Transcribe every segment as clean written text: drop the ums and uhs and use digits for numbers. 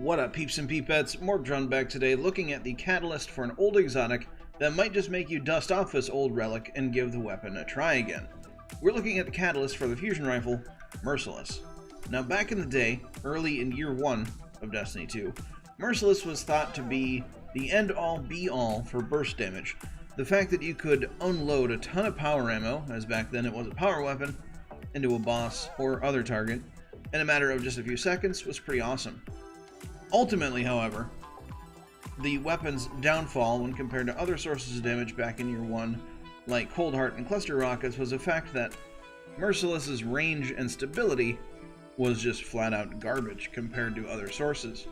What up, peeps and peepettes? Morpdron back today looking at the catalyst for an old exotic that might just make you dust off this old relic and give the weapon a try again. We're looking at the catalyst for the fusion rifle, Merciless. Now back in the day, early in year 1 of Destiny 2, Merciless was thought to be the end-all be-all for burst damage. The fact that you could unload a ton of power ammo, as back then it was a power weapon, into a boss or other target in a matter of just a few seconds was pretty awesome. Ultimately, however, the weapon's downfall when compared to other sources of damage back in year 1, like Cold Heart and Cluster Rockets, was the fact that Merciless's range and stability was just flat out garbage compared to other sources.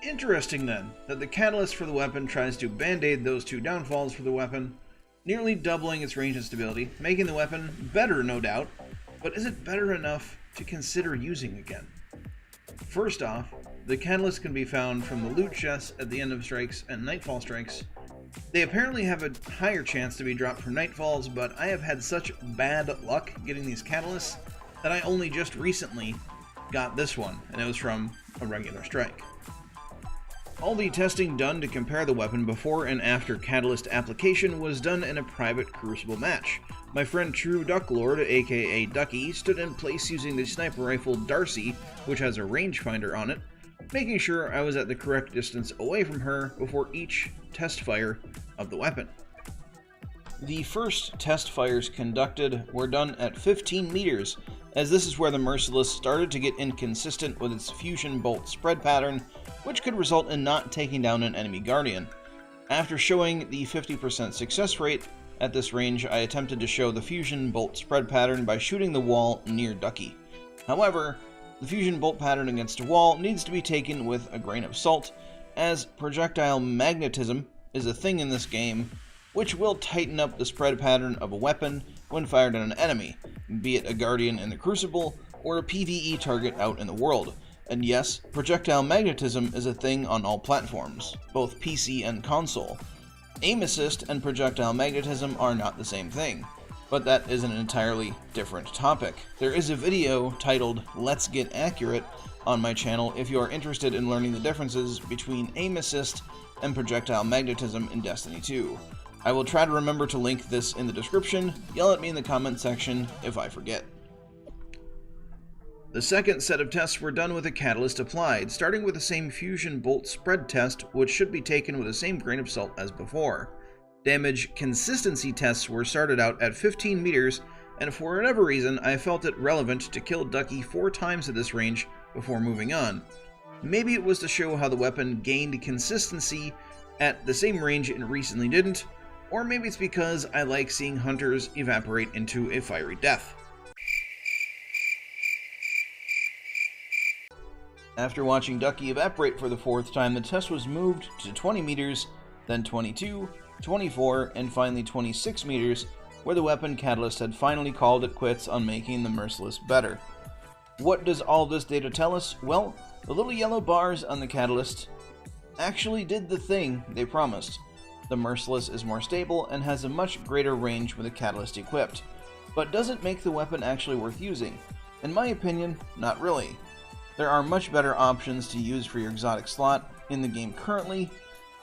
Interesting then, that the catalyst for the weapon tries to band-aid those two downfalls for the weapon, nearly doubling its range and stability, making the weapon better, no doubt, but is it better enough to consider using again? First off, the catalyst can be found from the loot chests at the end of strikes and nightfall strikes. They apparently have a higher chance to be dropped from nightfalls, but I have had such bad luck getting these catalysts that I only just recently got this one, and it was from a regular strike. All the testing done to compare the weapon before and after catalyst application was done in a private Crucible match. My friend True Ducklord, aka Ducky, stood in place using the sniper rifle Darcy, which has a rangefinder on it, making sure I was at the correct distance away from her before each test fire of the weapon. The first test fires conducted were done at 15 meters, as this is where the Merciless started to get inconsistent with its fusion bolt spread pattern, which could result in not taking down an enemy Guardian. After showing the 50% success rate at this range, I attempted to show the fusion bolt spread pattern by shooting the wall near Ducky. However, the fusion bolt pattern against a wall needs to be taken with a grain of salt, as projectile magnetism is a thing in this game, which will tighten up the spread pattern of a weapon when fired at an enemy, be it a Guardian in the Crucible or a PvE target out in the world. And yes, projectile magnetism is a thing on all platforms, both PC and console. Aim assist and projectile magnetism are not the same thing, but that is an entirely different topic. There is a video titled Let's Get Accurate on my channel if you are interested in learning the differences between aim assist and projectile magnetism in Destiny 2. I will try to remember to link this in the description. Yell at me in the comment section if I forget. The second set of tests were done with a catalyst applied, starting with the same fusion bolt spread test, which should be taken with the same grain of salt as before. Damage consistency tests were started out at 15 meters, and for whatever reason I felt it relevant to kill Ducky 4 times at this range before moving on. Maybe it was to show how the weapon gained consistency at the same range and recently didn't, or maybe it's because I like seeing hunters evaporate into a fiery death. After watching Ducky evaporate for the 4th time, the test was moved to 20 meters, then 22, 24, and finally 26 meters, where the weapon catalyst had finally called it quits on making the Merciless better. What does all this data tell us? Well, the little yellow bars on the catalyst actually did the thing they promised. The Merciless is more stable and has a much greater range with a catalyst equipped. But does it make the weapon actually worth using? In my opinion, not really. There are much better options to use for your exotic slot in the game currently,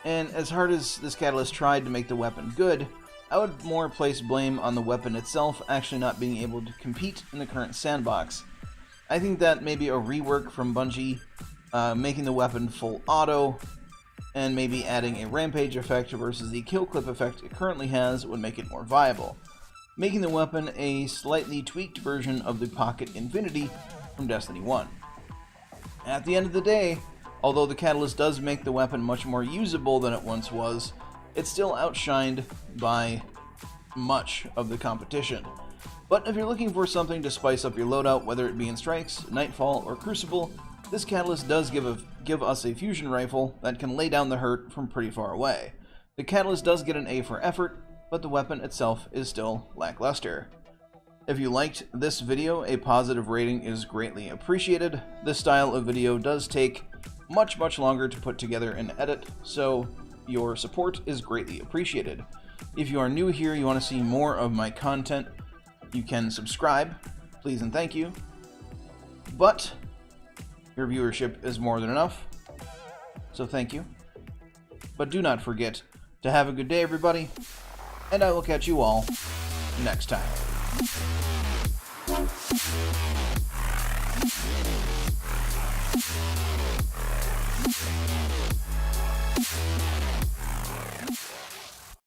and as hard as this catalyst tried to make the weapon good, I would more place blame on the weapon itself actually not being able to compete in the current sandbox. I think that maybe a rework from Bungie, making the weapon full auto, and maybe adding a rampage effect versus the kill clip effect it currently has would make it more viable, making the weapon a slightly tweaked version of the Pocket Infinity from Destiny 1. At the end of the day, although the catalyst does make the weapon much more usable than it once was, it's still outshined by much of the competition. But if you're looking for something to spice up your loadout, whether it be in Strikes, Nightfall, or Crucible, this catalyst does give us a fusion rifle that can lay down the hurt from pretty far away. The catalyst does get an A for effort, but the weapon itself is still lackluster. If you liked this video, a positive rating is greatly appreciated. This style of video does take much longer to put together and edit, so your support is greatly appreciated. If you are new here, you want to see more of my content, you can subscribe, please and thank you. But Your viewership is more than enough, so thank you. But do not forget to have a good day, everybody, and I will catch you all next time.